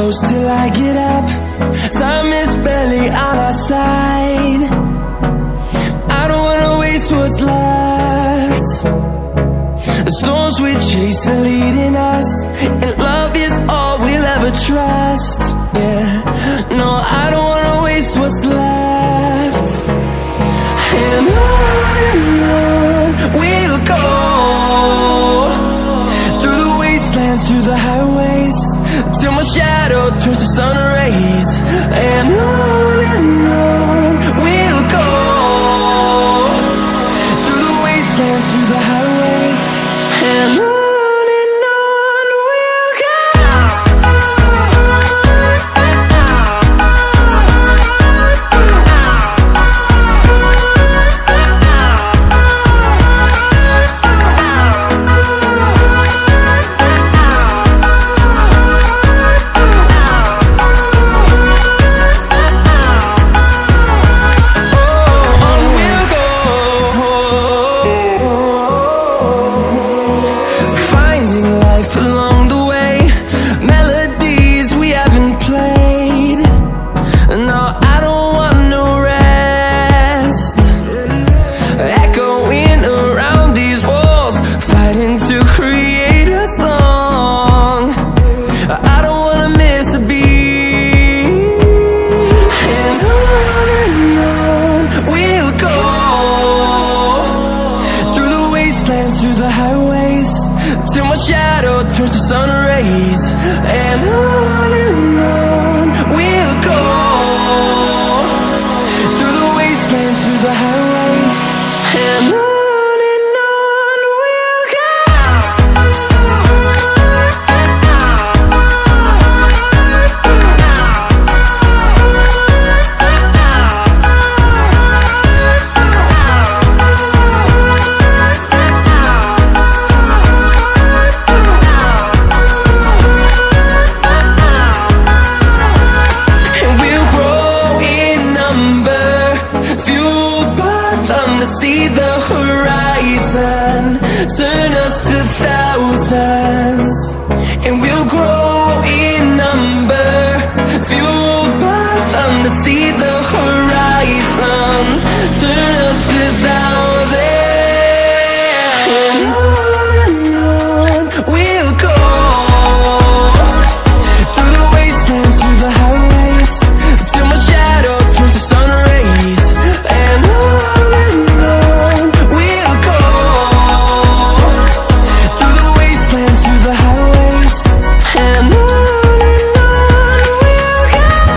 close till I get up. Time is barely on our side. I don't wanna waste what's left. The storms we chase are leading us, and love is all we'll ever trust. Yeah, no, I don't wanna waste what's left. And on we'll go, through the wastelands, through the highways, till my shadow turns to sun rays. And on